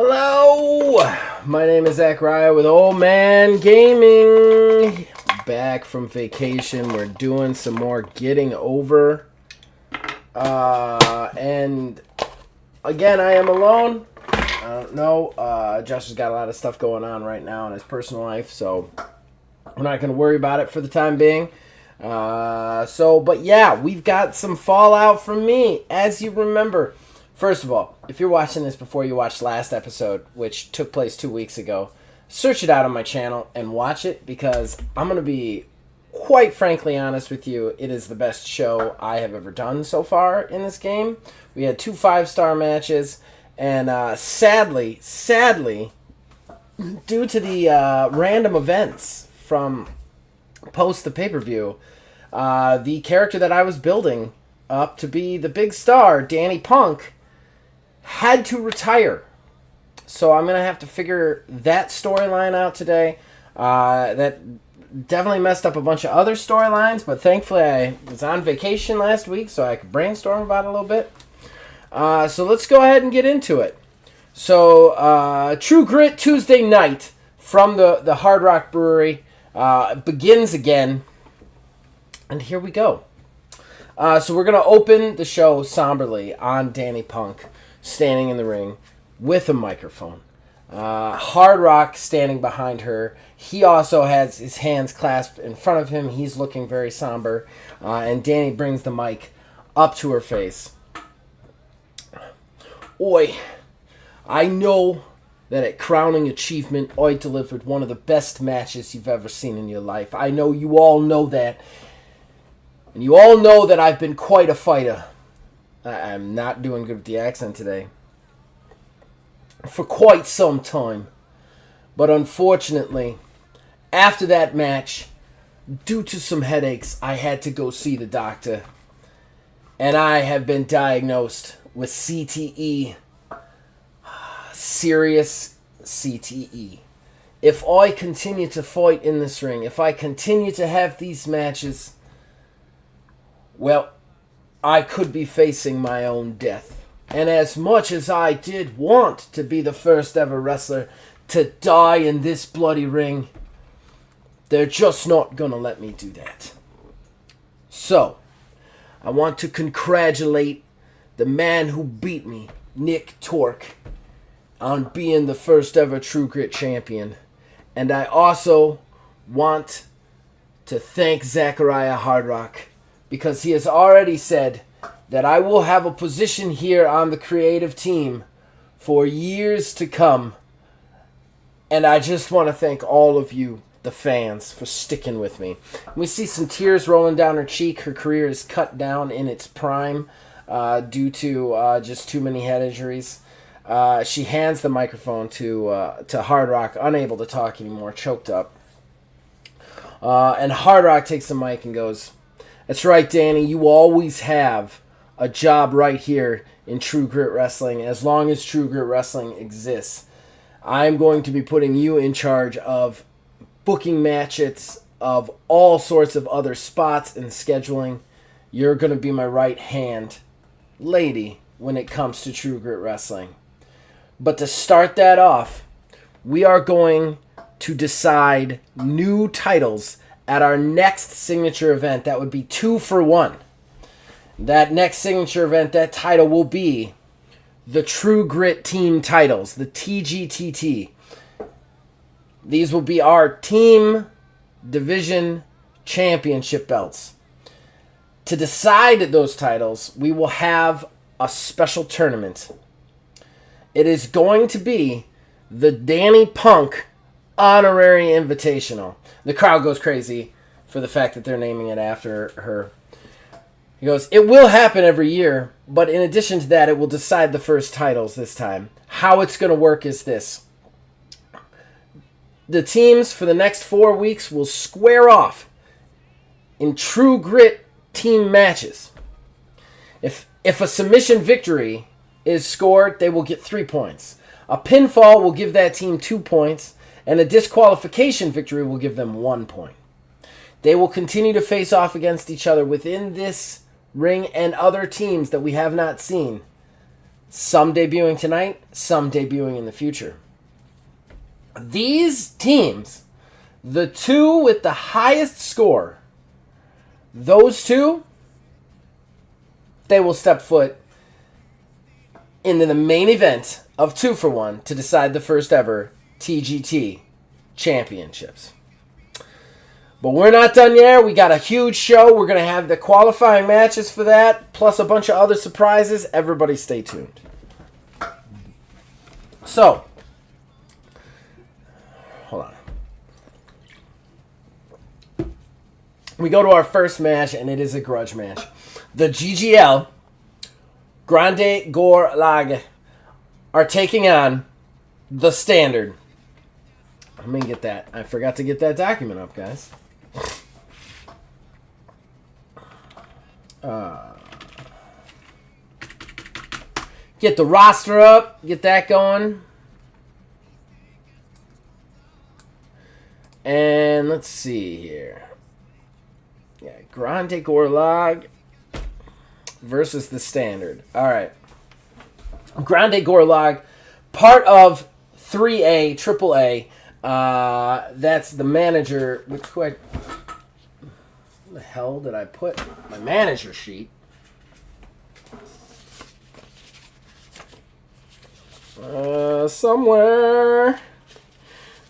Hello, my name is Zachariah with Old Man Gaming. Back from vacation, we're doing some more getting over. And again, I am alone. I don't know. Josh has got a lot of stuff going on right now in his personal life, so we're not going to worry about it for the time being. But yeah, we've got some fallout from me, as you remember. First of all, if you're watching this before you watched last episode, which took place 2 weeks ago, search it out on my channel and watch it, because I'm going to be quite frankly honest with you. It is the best show I have ever done so far in this game. We had 2 5-star matches, and sadly, due to the random events from post the pay-per-view, the character that I was building up to be the big star, Danny Punk, had to retire. So I'm going to have to figure that storyline out today. That definitely messed up a bunch of other storylines, but thankfully I was on vacation last week, so I could brainstorm about it a little bit. So let's go ahead and get into it. So True Grit Tuesday night from the Hard Rock Brewery begins again. And here we go. So we're going to open the show somberly on Danny Punk standing in the ring with a microphone. Hard Rock standing behind her. He also has his hands clasped in front of him. He's looking very somber. And Danny brings the mic up to her face. Oi, I know that at Crowning Acheivement, I delivered one of the best matches you've ever seen in your life. I know you all know that. And you all know that I've been quite a fighter. I'm not doing good with the accent today. For quite some time. But unfortunately, after that match, due to some headaches, I had to go see the doctor. And I have been diagnosed with CTE. Serious CTE. If I continue to fight in this ring, if I continue to have these matches, well, I could be facing my own death. And as much as I did want to be the first ever wrestler to die in this bloody ring, they're just not gonna let me do that. So, I want to congratulate the man who beat me, Nick Torque, on being the first ever True Grit champion. And I also want to thank Zachariah Hardrock, because he has already said that I will have a position here on the creative team for years to come. And I just want to thank all of you, the fans, for sticking with me. We see some tears rolling down her cheek. Her career is cut down in its prime due to just too many head injuries. She hands the microphone to Hard Rock, unable to talk anymore, choked up. And Hard Rock takes the mic and goes, "That's right, Danny, you always have a job right here in True Grit Wrestling. As long as True Grit Wrestling exists, I'm going to be putting you in charge of booking matches, of all sorts of other spots and scheduling. You're going to be my right hand lady when it comes to True Grit Wrestling. But to start that off, we are going to decide new titles at our next signature event. That would be 2 for 1. That next signature event, that title will be the True Grit Team titles, the TGTT. These will be our Team Division Championship belts. To decide those titles, we will have a special tournament. It is going to be the Danny Punk Honorary Invitational. The crowd goes crazy for the fact that they're naming it after her. He goes, "It will happen every year, but in addition to that, it will decide the first titles this time. How it's going to work is this. The teams for the next 4 weeks will square off in True Grit team matches. If a submission victory is scored, they will get 3 points. A pinfall will give that team 2 points, and a disqualification victory will give them 1 point. They will continue to face off against each other within this ring and other teams that we have not seen Some debuting tonight, some debuting in the future. These teams, the two with the highest score, those two, they will step foot into the main event of 2-for-1 to decide the first ever TGT championships. But we're not done yet. We got a huge show. We're going to have the qualifying matches for that, plus a bunch of other surprises. Everybody stay tuned. So, hold on. We go to our first match, and it is a grudge match. The GGL, Grande Gore Lag, are taking on the Standard. Let me get that. I forgot to get that document up, guys. Get the roster up. Get that going. And let's see here. Yeah, Grande Gorlag versus the Standard. All right. Grande Gorlag, part of 3A, AAA. That's the manager. Where the hell did I put my manager sheet? Somewhere.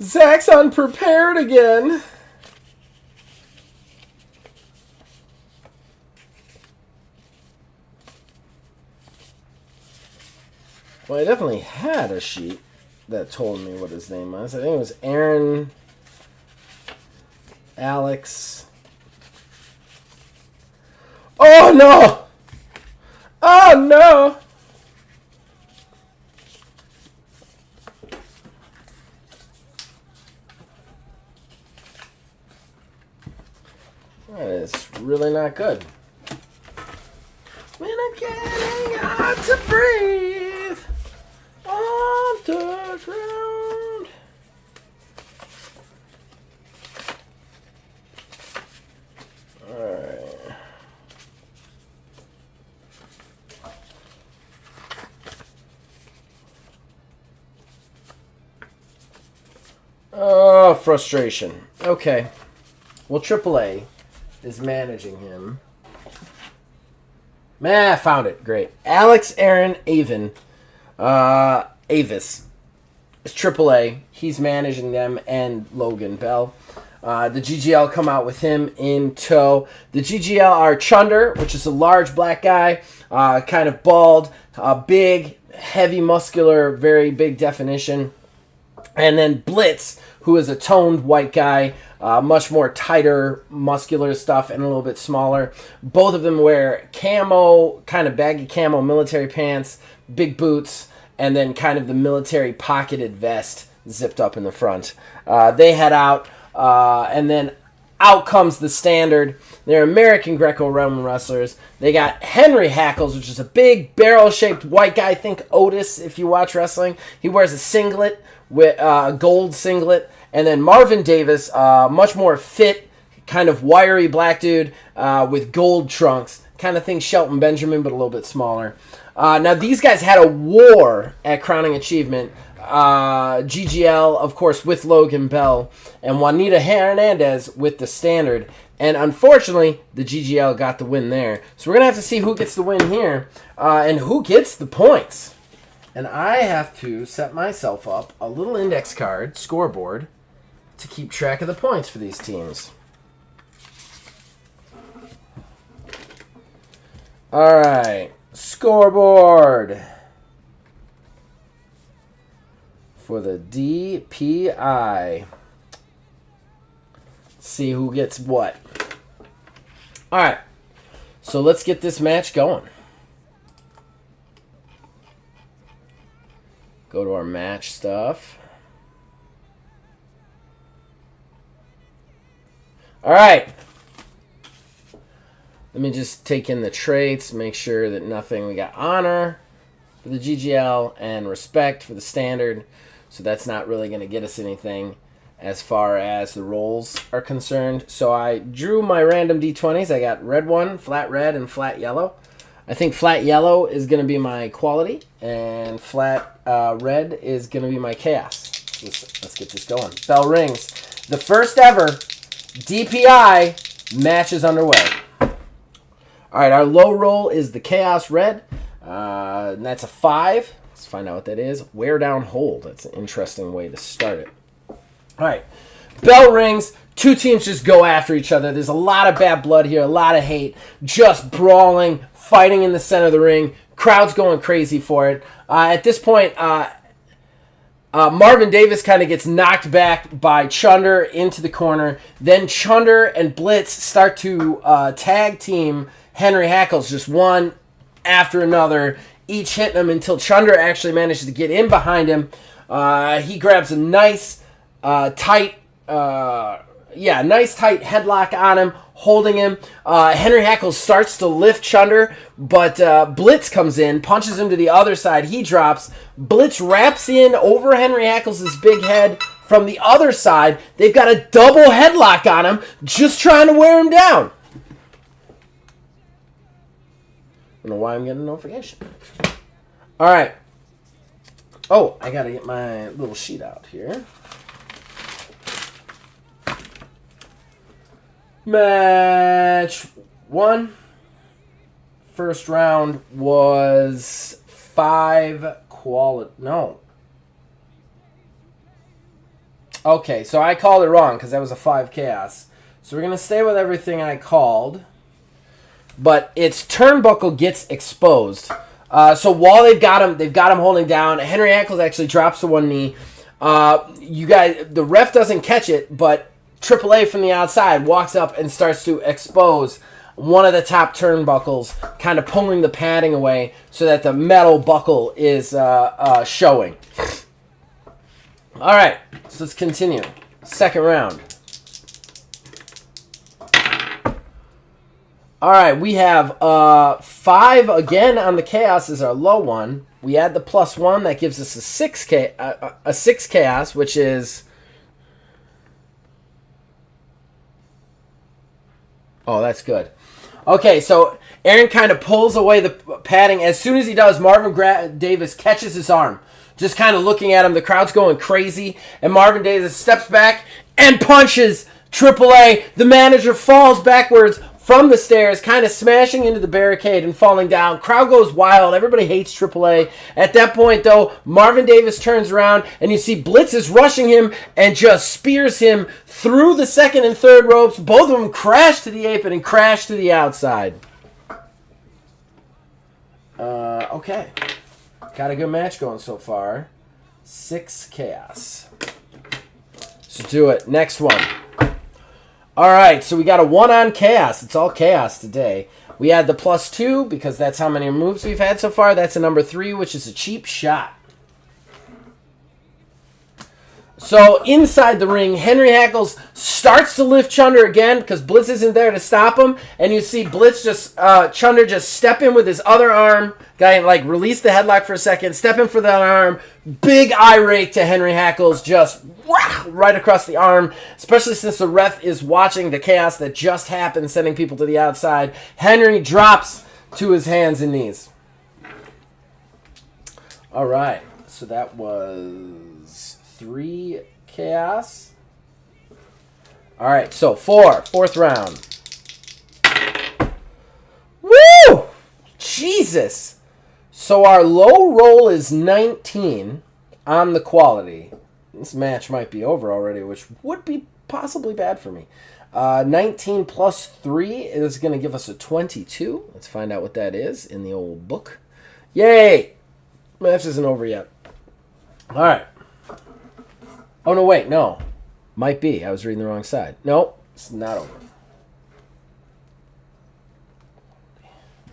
Zach's unprepared again. Well, I definitely had a sheet that told me what his name was. I think it was Aaron, Alex. Oh, no! Oh, no! That is really not good. When I'm getting hard to breathe on the ground. Alright. Oh, frustration. Okay. Well, AAA is managing him. Man, I found it. Great. Alex Aaron Avin. Avis. It's AAA. He's managing them, and Logan Bell. The GGL come out with him in tow. The GGL are Chunder, which is a large black guy, kind of bald, big, heavy, muscular, very big definition. And then Blitz, who is a toned white guy, much more tighter, muscular stuff, and a little bit smaller. Both of them wear camo, kind of baggy camo military pants, big boots, and then kind of the military pocketed vest zipped up in the front. They head out, and then out comes the Standard. They're American Greco-Roman wrestlers. They got Henry Hackles, which is a big barrel-shaped white guy. Think Otis, if you watch wrestling. He wears a singlet, with a gold singlet. And then Marvin Davis, much more fit, kind of wiry black dude with gold trunks. Kind of think Shelton Benjamin, but a little bit smaller. Now, these guys had a war at Crowning Acheivement. GGL, of course, with Logan Bell. And Juanita Hernandez with the Standard. And unfortunately, the GGL got the win there. So we're going to have to see who gets the win here and who gets the points. And I have to set myself up a little index card, scoreboard, to keep track of the points for these teams. All right, scoreboard for the DPI. Let's see who gets what. All right, so let's get this match going. Go to our match stuff. All right. Let me just take in the traits, make sure that nothing. We got honor for the GGL and respect for the Standard. So that's not really going to get us anything as far as the roles are concerned. So I drew my random D20s. I got red one, flat red, and flat yellow. I think flat yellow is going to be my quality, and flat red is going to be my chaos. Let's get this going. Bell rings. The first ever DPI match is underway. All right, our low roll is the chaos red, and that's a 5. Let's find out what that is. Wear down hold. That's an interesting way to start it. All right, bell rings. Two teams just go after each other. There's a lot of bad blood here, a lot of hate, just brawling, fighting in the center of the ring. Crowd's going crazy for it. At this point, Marvin Davis kind of gets knocked back by Chunder into the corner. Then Chunder and Blitz start to tag team Henry Hackles, just one after another, each hitting him until Chunder actually manages to get in behind him. He grabs a nice tight headlock on him, holding him. Henry Hackles starts to lift Chunder, but Blitz comes in, punches him to the other side. He drops. Blitz wraps in over Henry Hackles' big head from the other side. They've got a double headlock on him, just trying to wear him down. I don't know why I'm getting a notification. All right. Oh, I got to get my little sheet out here. Match 1. First round was 5 quality. No. Okay, so I called it wrong because that was a 5 chaos. So we're going to stay with everything I called. But its turnbuckle gets exposed. So while they've got him holding down. Henry Hackles actually drops to one knee. The ref doesn't catch it, but AAA from the outside walks up and starts to expose one of the top turnbuckles, kind of pulling the padding away so that the metal buckle is showing. All right, so let's continue. Second round. All right, we have 5 again on the chaos is our low one. We add the +1, that gives us a 6 chaos, which is... Oh, that's good. Okay, so Aaron kind of pulls away the padding. As soon as he does, Marvin Davis catches his arm, just kind of looking at him. The crowd's going crazy, and Marvin Davis steps back and punches AAA. The manager falls backwards from the stairs, kind of smashing into the barricade and falling down. Crowd goes wild. Everybody hates AAA. At that point, though, Marvin Davis turns around, and you see Blitz is rushing him and just spears him through the second and third ropes. Both of them crash to the apron and crash to the outside. Okay. Got a good match going so far. 6 chaos. So do it. Next one. All right, so we got a 1 on chaos. It's all chaos today. We add the +2 because that's how many moves we've had so far. That's a number 3, which is a cheap shot. So inside the ring, Henry Hackles starts to lift Chunder again because Blitz isn't there to stop him. And you see Blitz Chunder just step in with his other arm. Guy release the headlock for a second, step in for that arm. Big eye rake to Henry Hackles, just right across the arm. Especially since the ref is watching the chaos that just happened, sending people to the outside. Henry drops to his hands and knees. All right, so that was 3 chaos. All right, so 4th round. Woo! Jesus! So our low roll is 19 on the quality. This match might be over already, which would be possibly bad for me. 19 plus 3 is going to give us a 22. Let's find out what that is in the old book. Yay! Match isn't over yet. All right. Oh, no, wait, no. Might be. I was reading the wrong side. Nope, it's not over.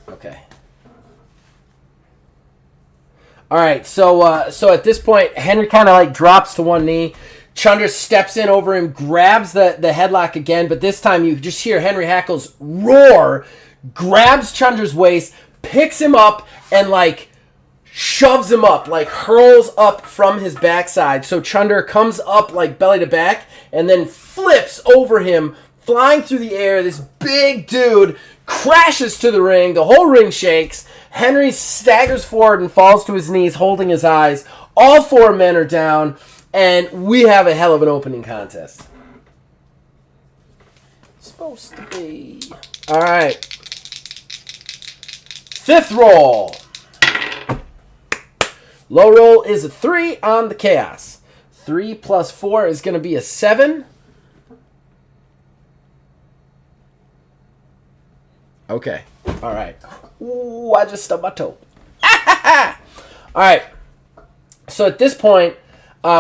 Okay. All right, so at this point, Henry kind of drops to one knee. Chunder steps in over him, grabs the headlock again, but this time you just hear Henry Hackles roar, grabs Chunder's waist, picks him up, and shoves him up, hurls up from his backside. So Chunder comes up belly to back and then flips over him, flying through the air. This big dude crashes to the ring. The whole ring shakes. Henry staggers forward and falls to his knees, holding his eyes. All 4 men are down, and we have a hell of an opening contest. Supposed to be. All right. 5th roll. Low roll is a 3 on the Chaos. 3 plus 4 is going to be a 7. Okay. All right. Ooh, I just stubbed my toe. All right. So at this point,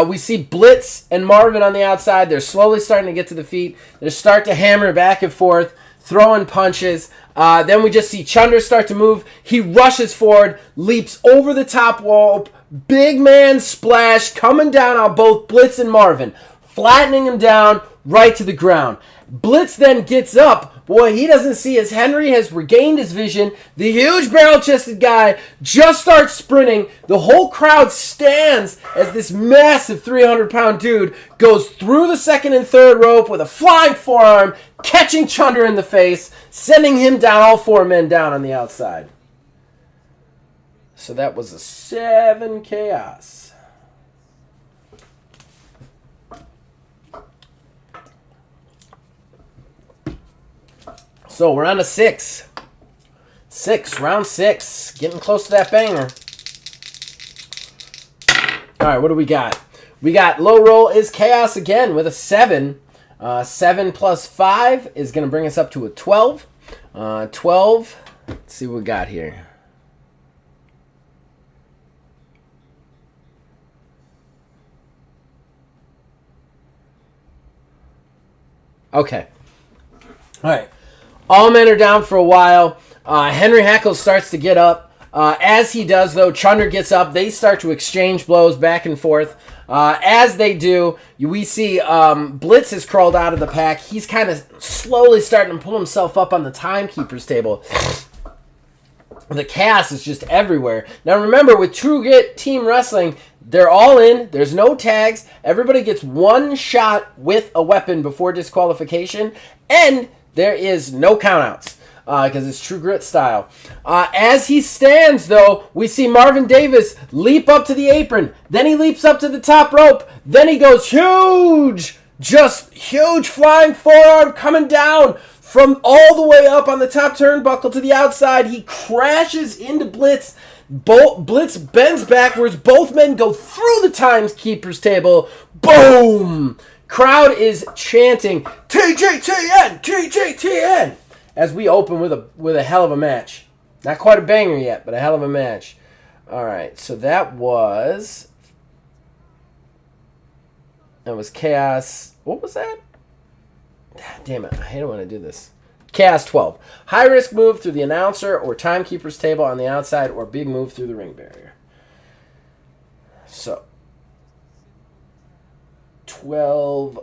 we see Blitz and Marvin on the outside. They're slowly starting to get to the feet. They start to hammer back and forth, throwing punches. Then we just see Chunder start to move. He rushes forward, leaps over the top rope. Big man splash coming down on both Blitz and Marvin, flattening him down right to the ground. Blitz then gets up. Boy, he doesn't see as Henry has regained his vision. The huge barrel-chested guy just starts sprinting. The whole crowd stands as this massive 300-pound dude goes through the 2nd and 3rd rope with a flying forearm, catching Chunder in the face, sending him down, all 4 men down on the outside. So that was a 7 Chaos. So we're on to 6. Round 6. Getting close to that banger. All right, what do we got? We got low roll is Chaos again with a 7. 7 plus 5 is going to bring us up to a 12. 12. Let's see what we got here. Okay. All right. All men are down for a while. Henry Hackles starts to get up. As he does, though, Chunder gets up. They start to exchange blows back and forth. As they do, we see Blitz has crawled out of the pack. He's kind of slowly starting to pull himself up on the timekeeper's table. The chaos is just everywhere. Now remember, with True Grit Team Wrestling, they're all in. There's no tags. Everybody gets 1 shot with a weapon before disqualification. And there is no countouts because it's True Grit style. As he stands, though, we see Marvin Davis leap up to the apron. Then he leaps up to the top rope. Then he goes huge, just huge flying forearm coming down from all the way up on the top turnbuckle to the outside. He crashes into Blitz. Blitz bends backwards. Both men go through the timekeeper's table. Boom! Crowd is chanting TGTN, TGTN as we open with a hell of a match. Not quite a banger yet, but a hell of a match. All right, so that was Chaos. What was that? Damn it, I hate it when I do this. Chaos 12. High risk move through the announcer or timekeeper's table on the outside, or big move through the ring barrier. So 12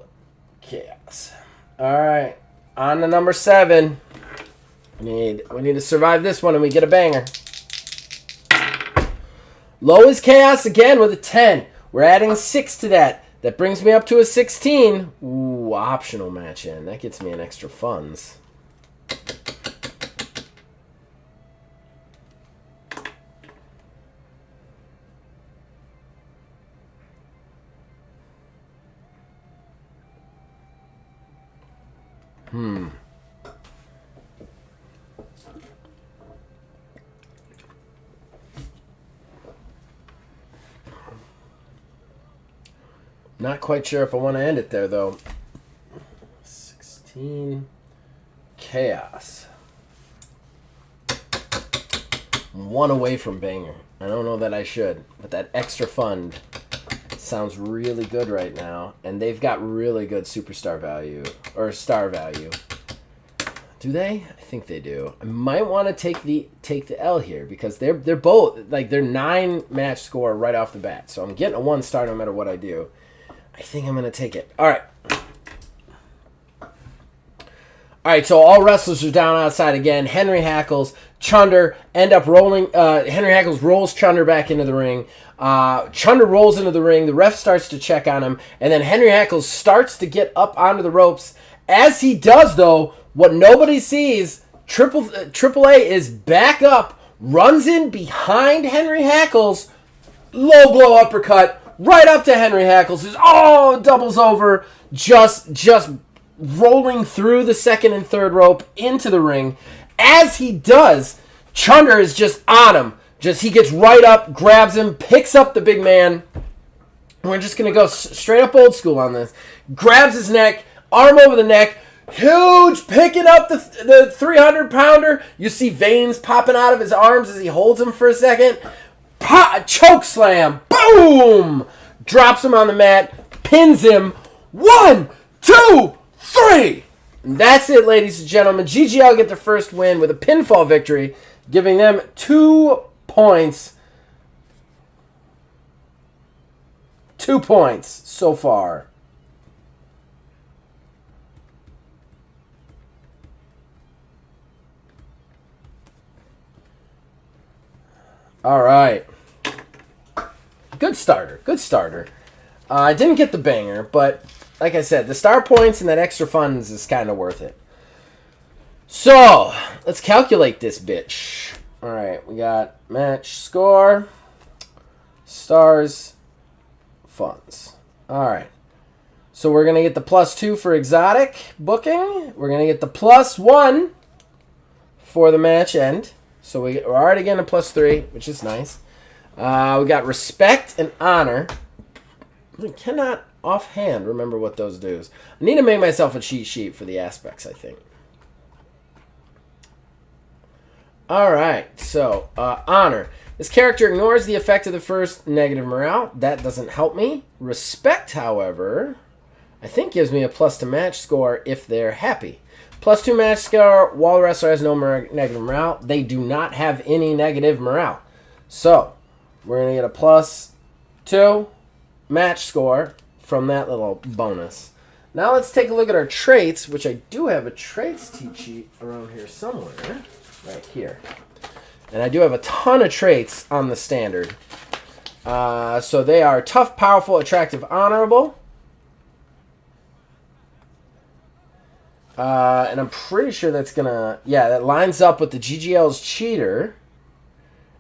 Chaos. All right, on to number 7. We need to survive this one and we get a banger. Low is Chaos again with a 10. We're adding 6 to that. That brings me up to a 16. Ooh, optional match in. That gets me an extra funds. Not quite sure if I want to end it there, though. 16 Chaos. 1 away from banger. I don't know that I should, but that extra fund sounds really good right now, and they've got really good superstar value or star value. Do they? I think they do. I might want to take the L here because they're both like they're 9 match score right off the bat. So I'm getting a 1 star no matter what I do. I think I'm going to take it. All right, so all wrestlers are down outside again. Henry Hackles, Chunder end up rolling. Henry Hackles rolls Chunder back into the ring. Chunder rolls into the ring. The ref starts to check on him. And then Henry Hackles starts to get up onto the ropes. As he does, though, what nobody sees, Triple A is back up, runs in behind Henry Hackles, low blow uppercut right up to Henry Hackles. Doubles over, just rolling through the second and third rope into the ring. As he does, Chunder is just on him. He gets right up, grabs him, picks up the big man. We're just going to go straight up old school on this. Grabs his neck, arm over the neck, huge, picking up the 300-pounder. You see veins popping out of his arms as he holds him for a second. Choke slam, boom! Drops him on the mat, pins him. 1, 2, 3! And that's it, ladies and gentlemen. GGL get their first win with a pinfall victory, giving them 2 points. 2 points so far. All right. Good starter. I didn't get the banger, but like I said, the star points and that extra funds is kind of worth it. So, let's calculate this bitch. All right, we got match score, stars, funds. All right. So we're going to get the +2 for exotic booking. We're going to get the +1 for the match end. So we're already getting a +3, which is nice. We got respect and honor. I cannot offhand remember what those do. I need to make myself a cheat sheet for the aspects, I think. All right, so honor. This character ignores the effect of the first negative morale. That doesn't help me. Respect, however, I think gives me a plus to match score if they're happy. +2 match score while the wrestler has no negative morale. They do not have any negative morale. So, we're going to get a +2 match score from that little bonus. Now let's take a look at our traits, which I do have a traits cheat sheet around here somewhere. Right here. And I do have a ton of traits on the standard. So they are tough, powerful, attractive, honorable. And I'm pretty sure that's going to... Yeah, that lines up with the GGL's cheater.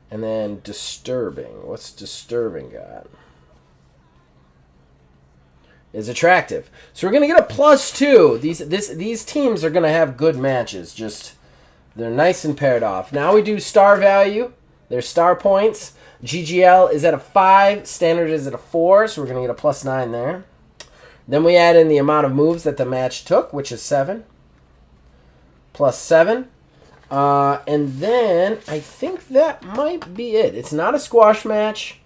And then disturbing. What's disturbing got? Is attractive. So we're going to get a +2. These teams are going to have good matches. Just... They're nice and paired off. Now we do star value. There's star points. GGL is at a 5. Standard is at a 4. So we're going to get a +9 there. Then we add in the amount of moves that the match took, which is 7. +7. And then I think that might be it. It's not a squash match,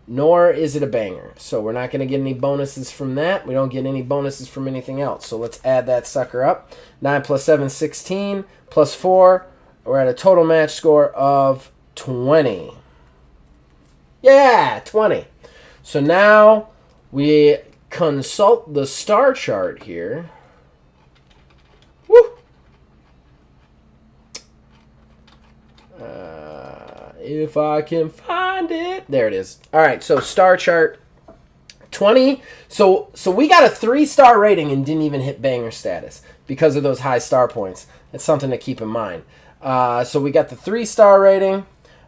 nor is it a banger. So we're not going to get any bonuses from that. We don't get any bonuses from anything else. So let's add that sucker up. 9 + 7, 16. +4. We're at a total match score of 20. Yeah, 20. So now we consult the star chart here. Woo! If I can find it. There it is. All right, so star chart 20. So we got a 3-star rating and didn't even hit banger status because of those high star points. That's something to keep in mind. So we got the 3-star rating,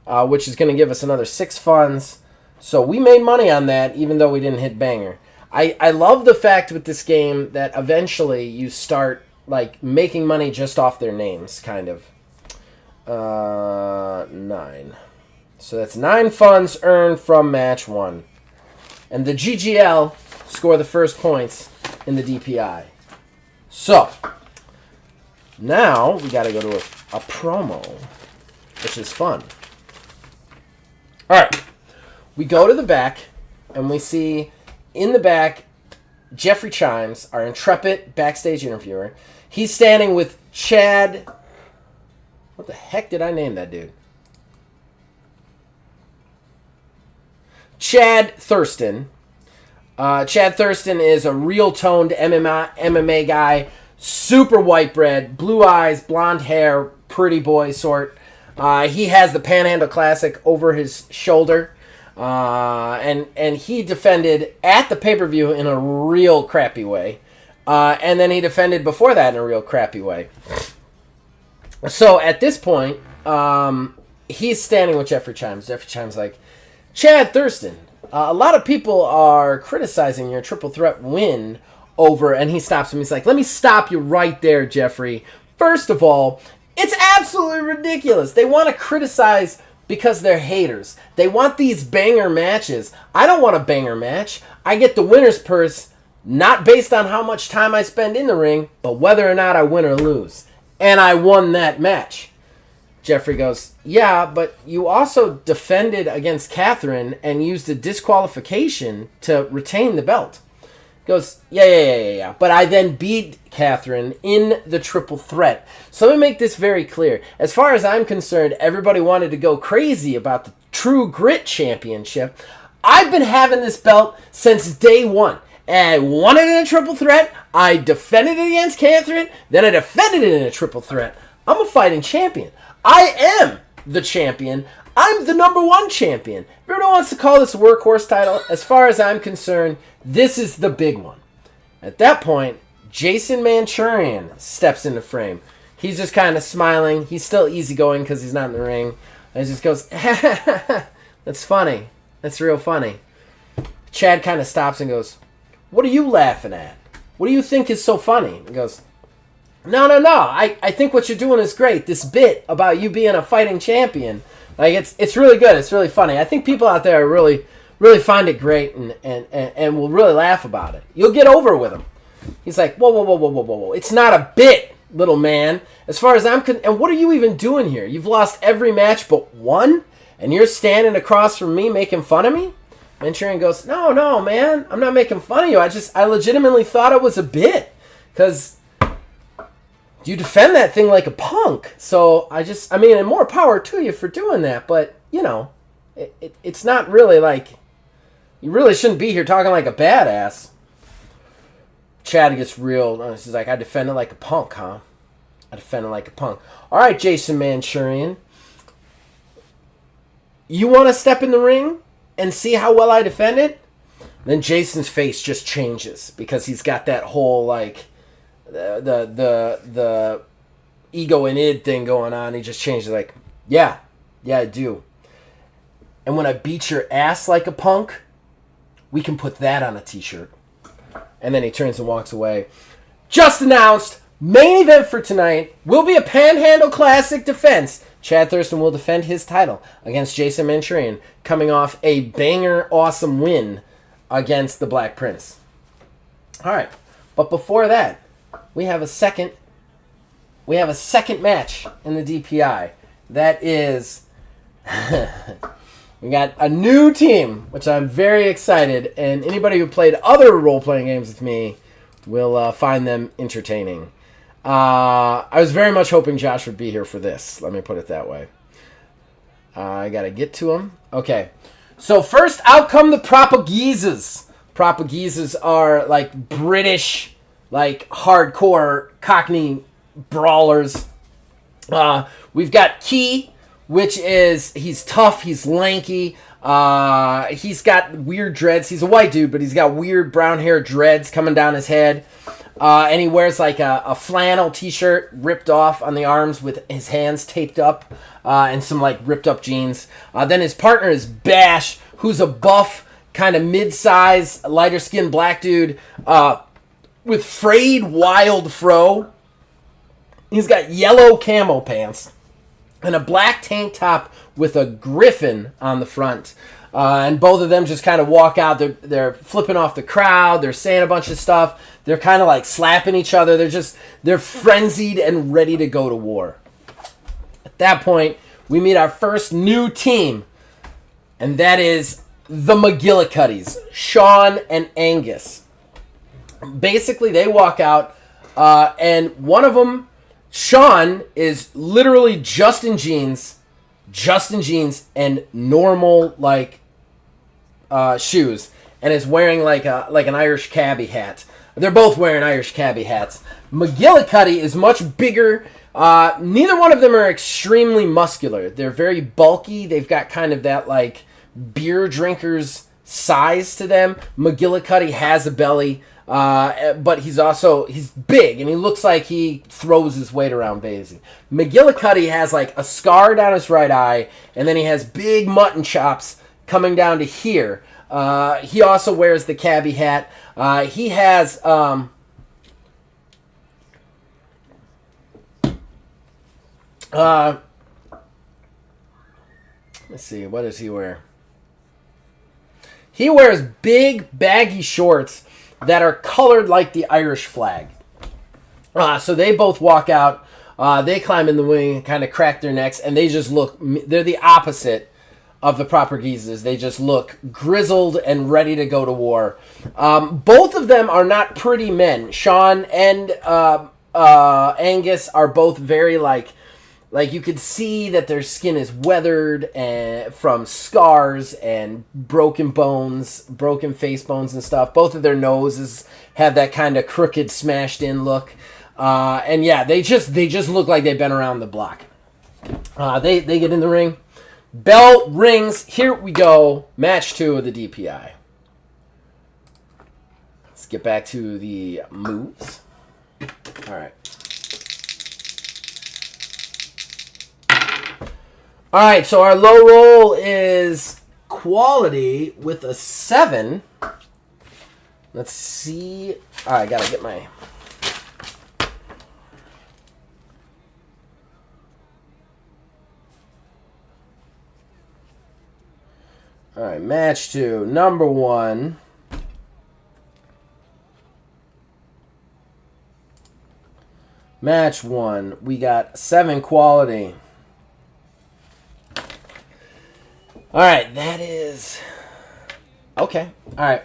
which is going to give us another 6 funds. So we made money on that, even though we didn't hit banger. I love the fact with this game that eventually you start like making money just off their names, kind of. 9. So that's 9 funds earned from match 1. And the GGL score the first points in the DPI. So, now we got to go to a promo, which is fun. All right. We go to the back, and we see in the back Jeffrey Chimes, our intrepid backstage interviewer. He's standing with Chad. What the heck did I name that dude? Chad Thurston. Chad Thurston is a real-toned MMA guy. Super white bread, blue eyes, blonde hair, pretty boy sort. He has the Panhandle Classic over his shoulder. And he defended at the pay-per-view in a real crappy way. And then he defended before that in a real crappy way. So at this point, he's standing with Jeffrey Chimes. Jeffrey Chimes like, Chad Thurston, a lot of people are criticizing your triple threat win over, and he stops him. He's like, let me stop you right there, Jeffrey. First of all, it's absolutely ridiculous. They want to criticize because they're haters. They want these banger matches. I don't want a banger match. I get the winner's purse not based on how much time I spend in the ring, but whether or not I win or lose. And I won that match. Jeffrey goes, yeah, but you also defended against Catherine and used a disqualification to retain the belt. Goes, yeah. But I then beat Catherine in the triple threat. So let me make this very clear. As far as I'm concerned, everybody wanted to go crazy about the True Grit Championship. I've been having this belt since day one. And I won it in a triple threat. I defended it against Catherine. Then I defended it in a triple threat. I'm a fighting champion. I am the champion. I'm the #1 champion. If everyone wants to call this a workhorse title, as far as I'm concerned, this is the big one. At that point, Jason Manchurian steps into frame. He's just kind of smiling. He's still easygoing because he's not in the ring. And he just goes, that's funny. That's real funny. Chad kind of stops and goes, what are you laughing at? What do you think is so funny? He goes, no. I think what you're doing is great. This bit about you being a fighting champion, like it's really good. It's really funny. I think people out there really find it great and will really laugh about it. You'll get over with him. He's like, whoa. It's not a bit, little man. As far as I'm concerned, and what are you even doing here? You've lost every match but one, and you're standing across from me making fun of me? Manchurian goes, no, man. I'm not making fun of you. I legitimately thought it was a bit. Because you defend that thing like a punk. So and more power to you for doing that. But, it's not really like, you really shouldn't be here talking like a badass. Chad gets real. He's like, I defend it like a punk, huh? I defend it like a punk. All right, Jason Manchurian. You want to step in the ring and see how well I defend it? Then Jason's face just changes because he's got that whole, like, the ego and id thing going on. He just changes like, yeah, I do. And when I beat your ass like a punk, we can put that on a t-shirt. And then he turns and walks away. Just announced, main event for tonight will be a Panhandle Classic defense. Chad Thurston will defend his title against Jason Manchurian, coming off a banger awesome win against the Black Prince. All right, but before that, we have a second match in the DPI. That is, we got a new team, which I'm very excited, and anybody who played other role-playing games with me will find them entertaining. I was very much hoping Josh would be here for this. Let me put it that way. I got to get to him. Okay. So first, out come the Propaguises. Propaguises are like British, like hardcore Cockney brawlers. We've got Key, which is, he's tough, he's lanky. He's got weird dreads. He's a white dude, but he's got weird brown hair dreads coming down his head. And he wears like a flannel t-shirt ripped off on the arms with his hands taped up, and some like ripped up jeans. Then his partner is Bash, who's a buff, kind of mid-size, lighter skinned black dude, with frayed wild fro. He's got yellow camo pants and a black tank top with a griffin on the front. And both of them just kind of walk out. They're flipping off the crowd. They're saying a bunch of stuff. They're kind of like slapping each other. They're frenzied and ready to go to war. At that point, we meet our first new team, and that is the McGillicuddies, Sean and Angus. Basically, they walk out, and one of them, Sean, is literally just in jeans and normal like shoes, and is wearing like an Irish cabbie hat. They're both wearing Irish cabbie hats. McGillicuddy is much bigger. Neither one of them are extremely muscular. They're very bulky. They've got kind of that like beer drinkers size to them. McGillicuddy has a belly, but he's big, and he looks like he throws his weight around basically. McGillicuddy has like a scar down his right eye, and then he has big mutton chops coming down to here. He also wears the cabbie hat. He has... let's see, what does he wear? He wears big, baggy shorts that are colored like the Irish flag. So they both walk out. They climb in the wing, kind of crack their necks, and they just look... They're the opposite of the proper geezers. They just look grizzled and ready to go to war. Both of them are not pretty men. Sean and Angus are both very, like you could see that their skin is weathered and from scars and broken bones, broken face bones and stuff. Both of their noses have that kind of crooked, smashed in look. And yeah, they just look like they've been around the block. They get in the ring. Bell rings. Here we go. Match 2 of the DPI. Let's get back to the moves. All right. All right, so our low roll is quality with a 7. Let's see. All right, I gotta get my... All right, match 2. Number 1. Match 1. We got 7 quality. All right, that is... Okay, all right.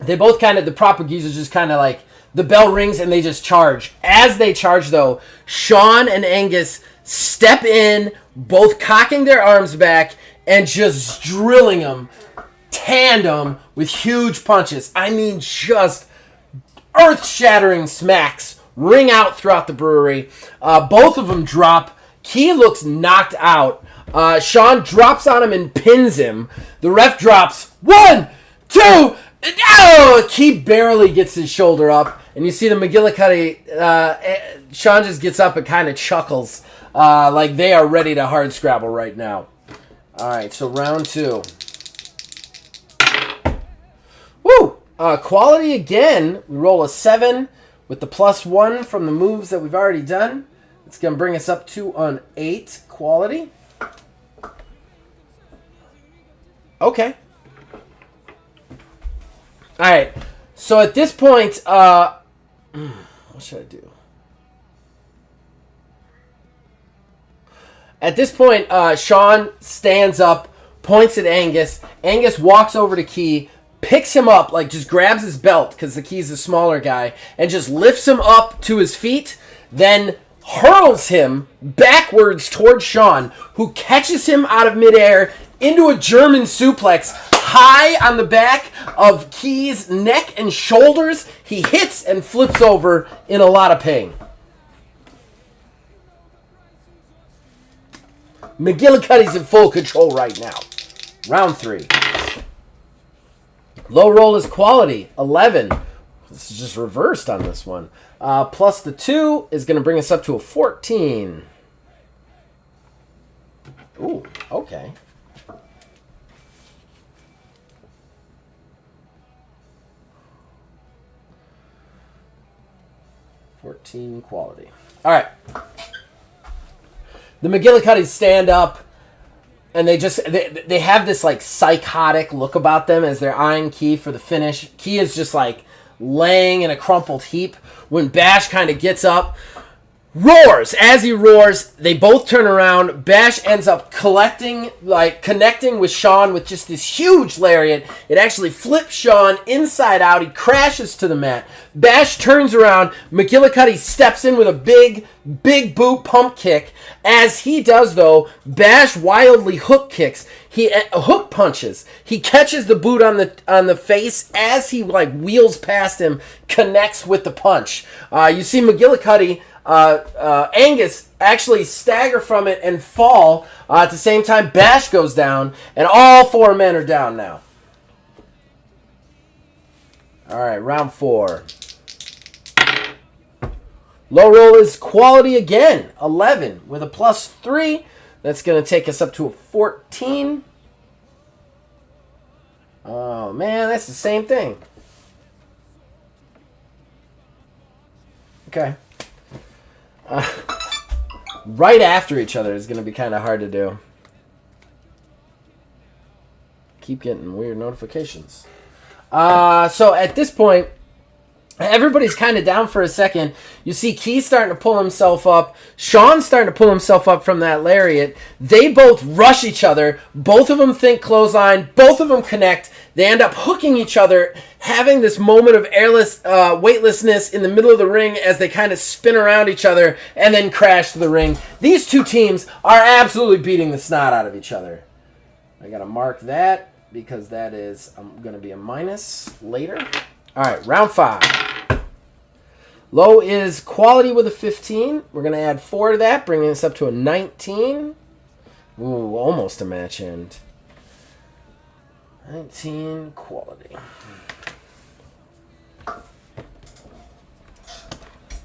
They both kind of... The proper geezers just kind of like... The bell rings and they just charge. As they charge, though, Sean and Angus step in, both cocking their arms back and just drilling them tandem with huge punches. I mean, just earth-shattering smacks ring out throughout the brewery. Both of them drop. Key looks knocked out. Sean drops on him and pins him. The ref drops. 1, 2. Oh! Key barely gets his shoulder up. And you see the McGillicuddy. Sean just gets up and kind of chuckles. Like they are ready to hard scrabble right now. All right, so round 2. Woo! Quality again. We roll a 7 with the +1 from the moves that we've already done. It's going to bring us up to an 8 quality. Okay. All right. So at this point, what should I do? At this point, Sean stands up, points at Angus. Angus walks over to Key, picks him up, like just grabs his belt because the Key's a smaller guy, and just lifts him up to his feet, then hurls him backwards towards Sean, who catches him out of midair into a German suplex high on the back of Key's neck and shoulders. He hits and flips over in a lot of pain. McGillicuddy's in full control right now. Round 3. Low roll is quality, 11. This is just reversed on this one. Plus the 2 is going to bring us up to a 14. Ooh, okay. Quality. All right. The McGillicuddies stand up, and they have this like psychotic look about them as they're eyeing Key for the finish. Key is just like laying in a crumpled heap when Bash kind of gets up, roars. As he roars, they both turn around. Bash ends up connecting with Sean with just this huge lariat. It actually flips Sean inside out. He crashes to the mat. Bash turns around. McGillicuddy steps in with a big boot pump kick. As he does, though, Bash wildly hook kicks. He hook punches. He catches the boot on the face as he like wheels past him, connects with the punch. You see McGillicuddy Angus actually stagger from it and fall. At the same time, Bash goes down, and all 4 men are down now. All right, round 4. Low roll is quality again, 11 with a +3. That's going to take us up to a 14. Oh, man, that's the same thing. Okay. Right after each other is going to be kind of hard to do. Keep getting weird notifications. So at this point, everybody's kind of down for a second. You see Keith starting to pull himself up. Sean's starting to pull himself up from that lariat. They both rush each other. Both of them think clothesline. Both of them connect. They end up hooking each other, having this moment of weightlessness in the middle of the ring as they kind of spin around each other and then crash to the ring. These two teams are absolutely beating the snot out of each other. I got to mark that because that is going to be a minus later. All right, round 5. Low is quality with a 15. We're going to add 4 to that, bringing us up to a 19. Ooh, almost a match end. 19 quality.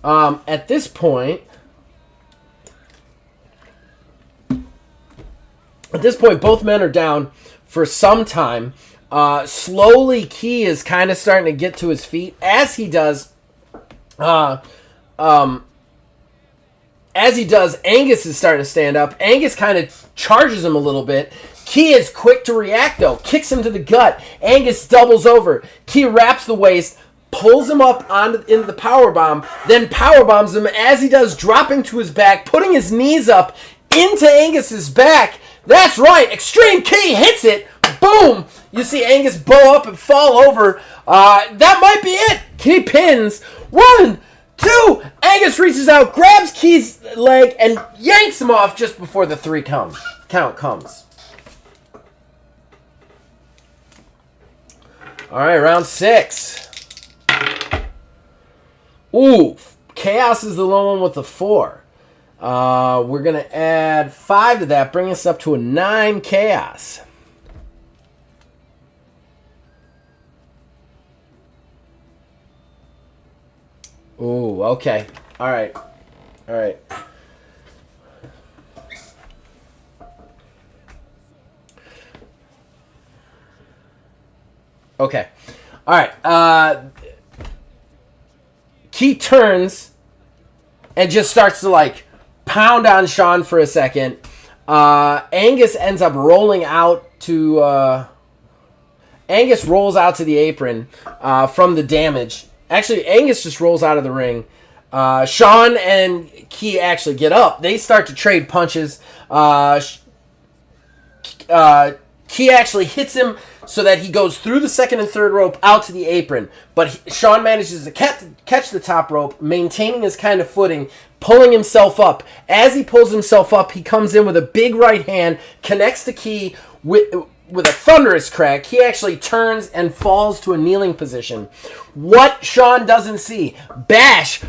At this point, both men are down for some time. Slowly, Key is kind of starting to get to his feet. As he does, Angus is starting to stand up. Angus kind of charges him a little bit. Key is quick to react, though. Kicks him to the gut. Angus doubles over. Key wraps the waist, pulls him up into the powerbomb, then powerbombs him as he does, dropping to his back, putting his knees up into Angus's back. That's right. Extreme Key hits it. Boom! You see Angus bow up and fall over. That might be it. Key pins. 1, 2. Angus reaches out, grabs Key's leg, and yanks him off just before the 3 count comes. All right, round 6. Ooh, Chaos is the low one with the 4. We're going to add 5 to that, bring us up to a 9 Chaos. Ooh, okay. All right. Okay. All right. Key turns and just starts to, pound on Sean for a second. Angus ends up rolling out to... Angus rolls out to the apron from the damage. Actually, Angus just rolls out of the ring. Sean and Key actually get up. They start to trade punches. Key actually hits him so that he goes through the second and third rope out to the apron. But Sean manages to catch the top rope, maintaining his kind of footing, pulling himself up. As he pulls himself up, he comes in with a big right hand, connects to Key with a thunderous crack. He actually turns and falls to a kneeling position. What Sean doesn't see, Bash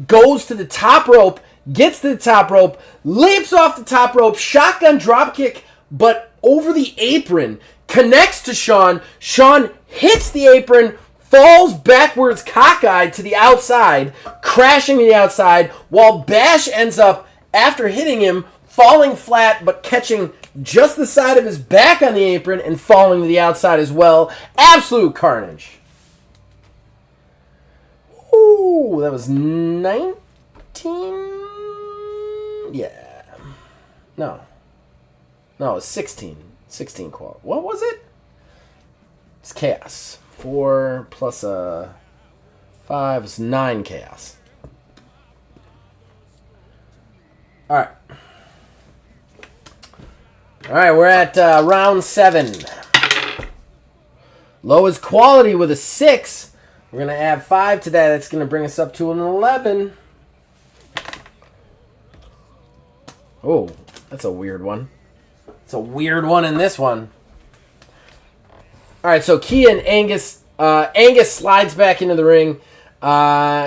goes to the top rope, gets to the top rope, leaps off the top rope, shotgun dropkick, but over the apron, connects to Sean. Sean hits the apron, falls backwards cockeyed to the outside, crashing to the outside, while Bash ends up, after hitting him, falling flat but catching just the side of his back on the apron and falling to the outside as well. Absolute carnage. Ooh, that was 19? Yeah. No, it was 16. 16 qual. What was it? It's Chaos. 4 plus a 5 is 9 Chaos. Alright. Alright, we're at round 7. Low is quality with a 6. We're going to add 5 to that. That's going to bring us up to an 11. Oh, that's a weird one. It's a weird one in this one. Alright, so Key and Angus. Angus slides back into the ring.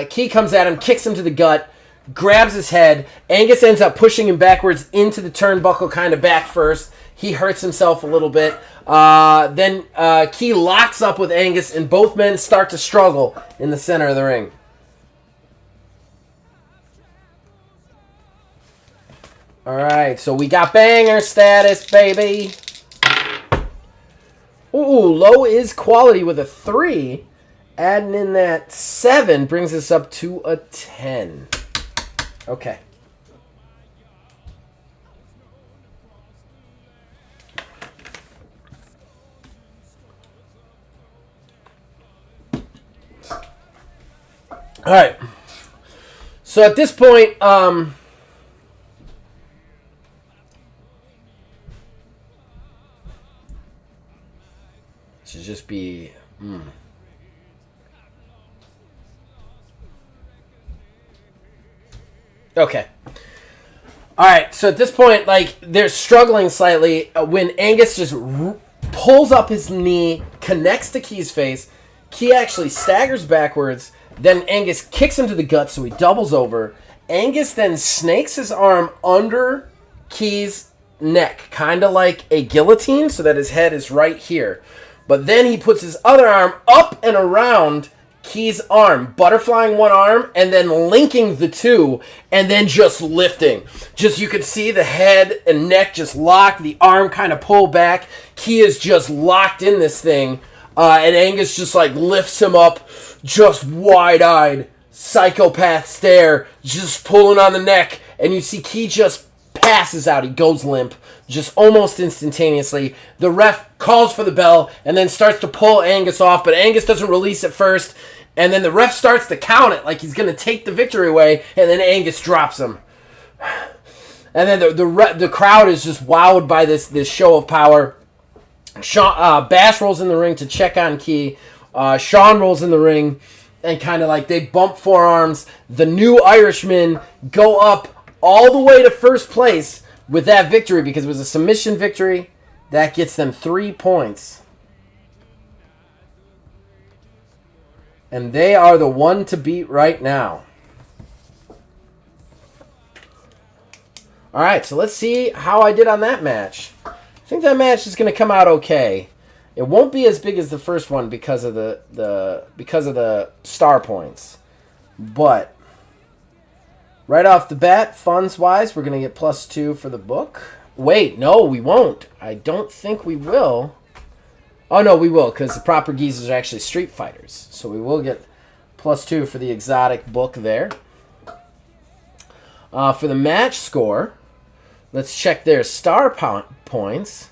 Key comes at him, kicks him to the gut. grabs his head. Angus ends up pushing him backwards into the turnbuckle, kind of back first. He hurts himself a little bit. Then Key locks up with Angus, and both men start to struggle in the center of the ring. All right, so we got banger status, baby. Ooh, low is quality with a 3. Adding in that 7 brings us up to a 10. Okay. All right. So at this point, should just be. Okay. All right. So at this point, like they're struggling slightly when Angus just pulls up his knee, connects to Key's face. Key actually staggers backwards. Then Angus kicks him to the gut, so he doubles over. Angus then snakes his arm under Key's neck, kind of like a guillotine, so that his head is right here. But then he puts his other arm up and around Key's arm, butterflying one arm, and then linking the two, and then just lifting. Just, you could see the head and neck just locked, the arm kind of pulled back. Key is just locked in this thing, and Angus just like lifts him up, just wide-eyed, psychopath stare, just pulling on the neck, and you see Key just passes out. He goes limp, just almost instantaneously. The ref calls for the bell, and then starts to pull Angus off, but Angus doesn't release it first, and then the ref starts to count it like he's going to take the victory away, and then Angus drops him. And then the crowd is just wowed by this show of power. Bash rolls in the ring to check on Key. Sean rolls in the ring, and kind of like they bump forearms. The new Irishmen go up all the way to first place with that victory because it was a submission victory. That gets them 3 points. And they are the one to beat right now. All right, so let's see how I did on that match. I think that match is going to come out okay. It won't be as big as the first one because of the star points. But right off the bat, funds-wise, we're going to get +2 for the book. Wait, no, we won't. I don't think we will. Oh, no, we will, because the proper geezers are actually Street Fighters. So we will get +2 for the exotic book there. For the match score, let's check their star points.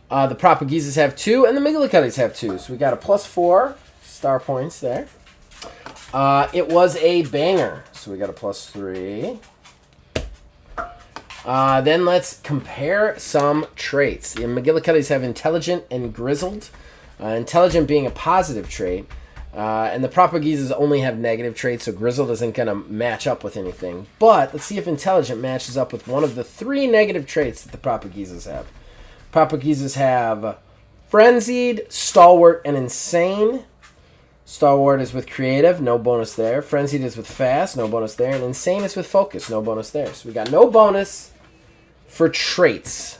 The proper geezers have 2, and the McGillicuddies have 2. So we got a +4 star points there. It was a banger, so we got a +3. Then let's compare some traits. The McGillicuddies have intelligent and grizzled. Intelligent being a positive trait. And the proper geezers only have negative traits, so grizzled isn't going to match up with anything. But let's see if intelligent matches up with one of the 3 negative traits that the proper geezers have. Proper geezers have frenzied, stalwart, and insane. Stalwart is with creative, no bonus there. Frenzied is with fast, no bonus there. And insane is with focus, no bonus there. So we got no bonus for traits.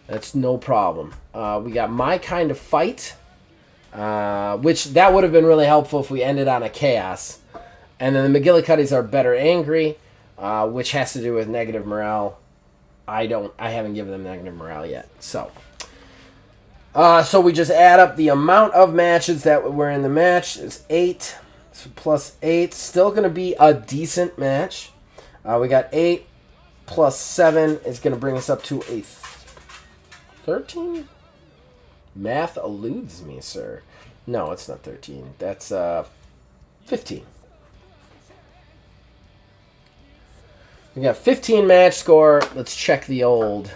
That's no problem. We got my kind of fight, which that would have been really helpful if we ended on a chaos. And then the McGillicuddies are better angry, which has to do with negative morale. I haven't given them negative morale yet. So we just add up the amount of matches that were in the match. It's 8. So +8. Still going to be a decent match. We got 8 plus 7 is going to bring us up to a 13? Math eludes me, sir. No, it's not 13. That's 15. We got 15 match score. Let's check the old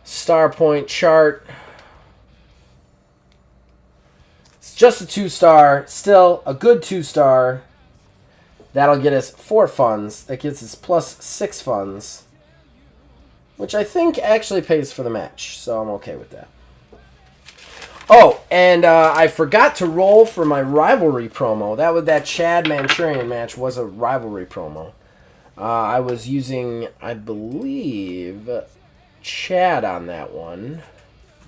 star point chart. It's just a 2-star. Still a good 2-star. That'll get us 4 funds. That gets us +6 funds, which I think actually pays for the match. So I'm okay with that. Oh, and I forgot to roll for my rivalry promo. That Chad Manchurian match was a rivalry promo. I was using, I believe, Chad on that one.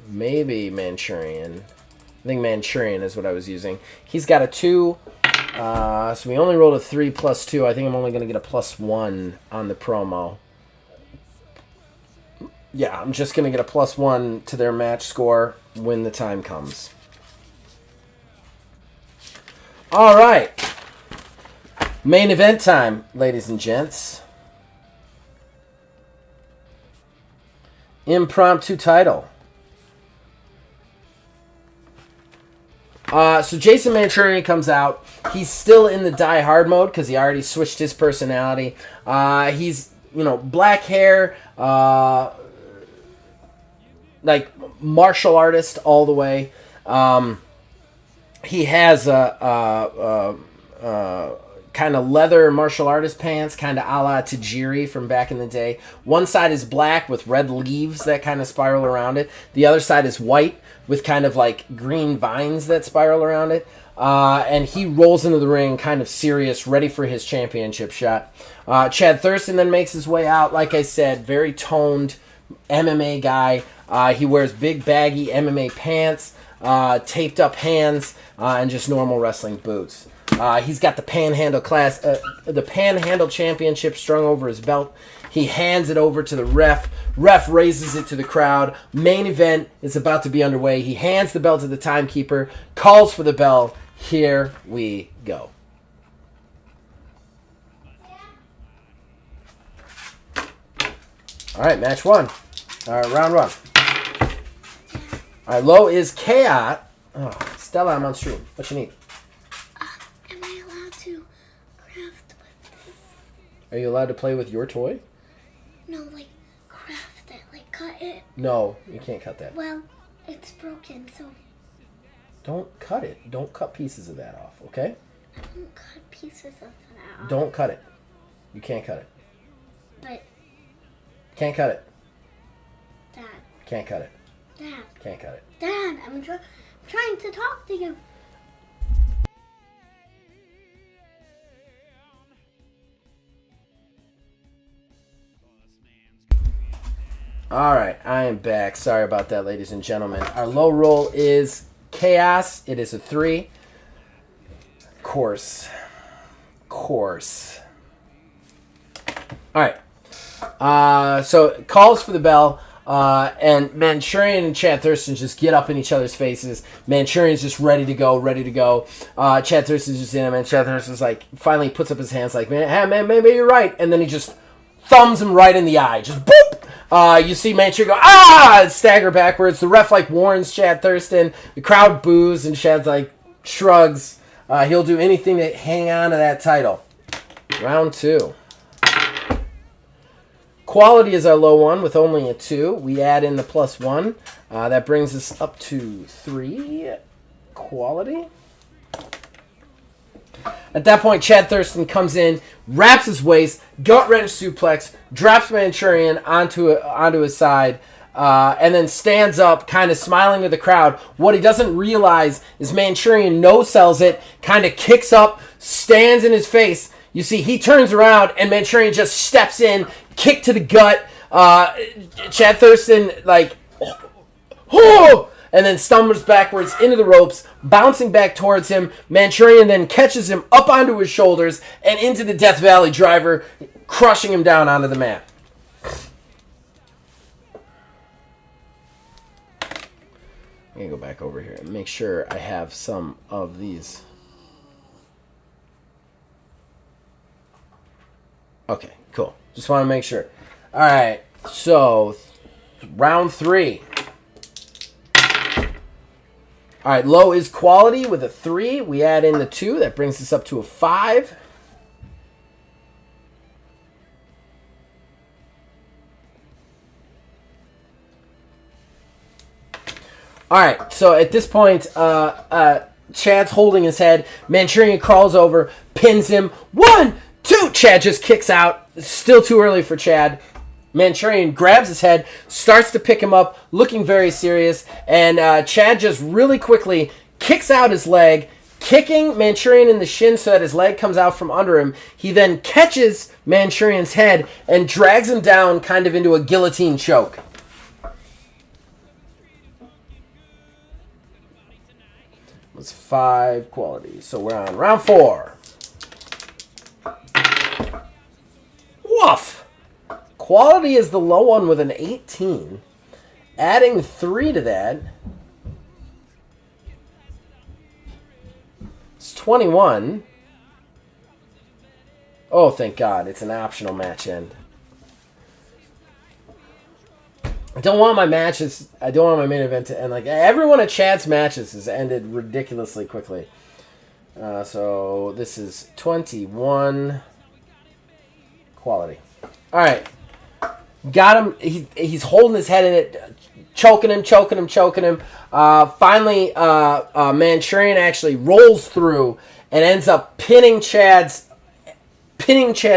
Maybe Manchurian. I think Manchurian is what I was using. He's got a 2. So we only rolled a 3 plus 2. I think I'm only going to get a plus 1 on the promo. Yeah, I'm just going to get a plus 1 to their match score when the time comes. All right. Main event time, ladies and gents. Impromptu title. So Jason Manchurian comes out. He's still in the Die Hard mode because he already switched his personality. He's, black hair, like martial artist all the way. He has a kind of leather martial artist pants, kind of a la Tajiri from back in the day. One side is black with red leaves that kind of spiral around it. The other side is white with kind of like green vines that spiral around it. And he rolls into the ring kind of serious, ready for his championship shot. Chad Thurston then makes his way out. Like I said, very toned MMA guy. He wears big baggy MMA pants, taped up hands, and just normal wrestling boots. He's got the Panhandle Championship strung over his belt. He hands it over to the ref. Ref raises it to the crowd. Main event is about to be underway. He hands the belt to the timekeeper, calls for the bell. Here we go. All right, match 1. Round 1. All right, low is Chaos. Oh, Stella, I'm on stream. What you need? Am I allowed to craft with this? Are you allowed to play with your toy? No, like craft it, like cut it. No, you can't cut that. Well, it's broken, so... Don't cut it. Don't cut pieces of that off, okay? I don't cut pieces of that off. Don't cut it. You can't cut it. But... Can't cut it. Dad. Can't cut it. Dad. Can't cut it. Dad, I'm trying to talk to you. All right, I am back. Sorry about that, ladies and gentlemen. Our low roll is Chaos. It is a 3. Course. All right. So it calls for the bell, and Manchurian and Chad Thurston just get up in each other's faces. Manchurian's just ready to go. Chad Thurston's just in him, and Chad Thurston's like, finally puts up his hands like, man, maybe you're right. And then he just thumbs him right in the eye. Just boop! You see Manchurian go, stagger backwards. The ref warns Chad Thurston. The crowd boos, and Chad's shrugs. He'll do anything to hang on to that title. Round 2. Quality is our low one with only a 2. We add in the plus 1. That brings us up to 3. Quality. At that point, Chad Thurston comes in, wraps his waist, gut wrench suplex, drops Manchurian onto his side, and then stands up, kind of smiling to the crowd. What he doesn't realize is Manchurian no-sells it, kind of kicks up, stands in his face. You see, he turns around, and Manchurian just steps in, kick to the gut. Chad Thurston, and then stumbles backwards into the ropes, bouncing back towards him. Manchurian then catches him up onto his shoulders and into the Death Valley driver, crushing him down onto the mat. I'm going to go back over here and make sure I have some of these. Okay, cool. Just want to make sure. All right, so round 3. All right, low is Quality with a 3. We add in the 2. That brings us up to a 5. All right, so at this point, Chad's holding his head. Manchurian crawls over, pins him. 1, 2. Chad just kicks out. It's still too early for Chad. Manchurian grabs his head, starts to pick him up, looking very serious, and Chad just really quickly kicks out his leg, kicking Manchurian in the shin so that his leg comes out from under him. He then catches Manchurian's head and drags him down kind of into a guillotine choke. It was 5 qualities. So we're on round 4. Woof! Quality is the low one with an 18. Adding 3 to that, it's 21. Oh, thank God. It's an optional match end. I don't want my matches, I don't want my main event to end like... Every one of Chad's matches has ended ridiculously quickly. So this is 21 quality. All right. Got him. He's holding his head in it, choking him. Finally, Manchurian actually rolls through and ends up pinning Chad's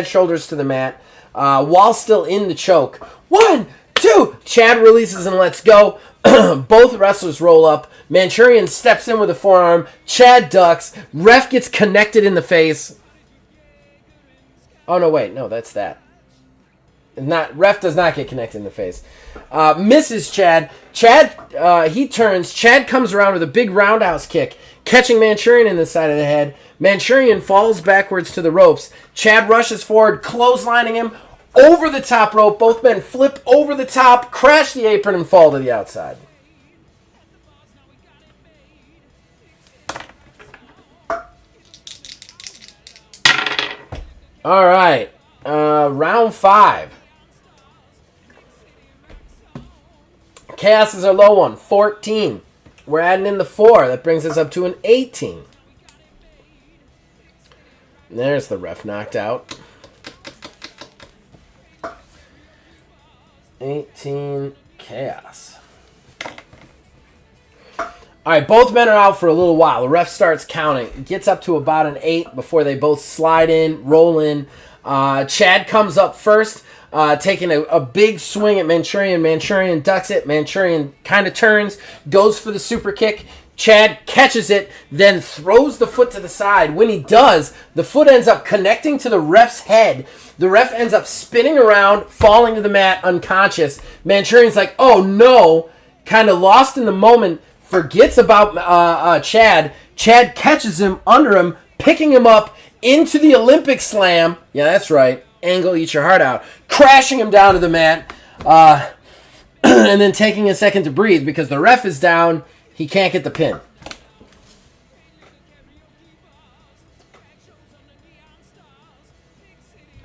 shoulders to the mat while still in the choke. 1, 2. Chad releases and lets go. Both wrestlers roll up. Manchurian steps in with a forearm. Chad ducks. Ref gets connected in the face. Oh, no, wait. No, that's that. Ref does not get connected in the face. Misses Chad. He turns. Chad comes around with a big roundhouse kick, catching Manchurian in the side of the head. Manchurian falls backwards to the ropes. Chad rushes forward, clotheslining him over the top rope. Both men flip over the top, crash the apron, and fall to the outside. All right. Round 5. Chaos is our low one, 14. We're adding in the 4. That brings us up to an 18. And there's the ref knocked out. 18 Chaos. All right, both men are out for a little while. The ref starts counting. It gets up to about an 8 before they both slide in, roll in. Chad comes up first, taking a big swing at Manchurian. Manchurian ducks it. Manchurian kind of turns, goes for the super kick. Chad catches it, then throws the foot to the side. When he does, the foot ends up connecting to the ref's head. The ref ends up spinning around, falling to the mat, unconscious. Manchurian's like, oh no, kind of lost in the moment, forgets about Chad. Chad catches him under him, picking him up into the Olympic slam. Yeah, that's right. Angle, eat your heart out. Crashing him down to the mat. And then taking a second to breathe because the ref is down. He can't get the pin.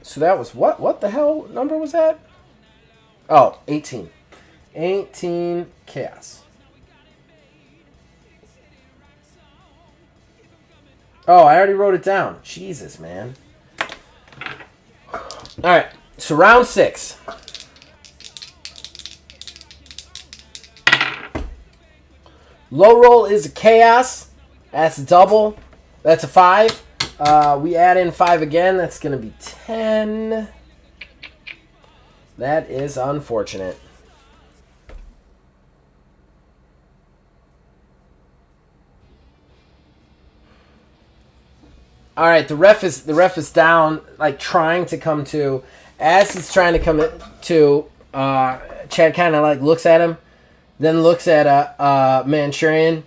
So that was what? What the hell number was that? Oh, 18. 18 Chaos. Oh, I already wrote it down. Jesus, man. All right, so round 6. Low roll is a Chaos. That's a double. That's a 5. We add in 5 again. That's going to be 10. That is unfortunate. All right, the ref is down, like trying to come to. As he's trying to come to, Chad kind of like looks at him, then looks at Manchurian.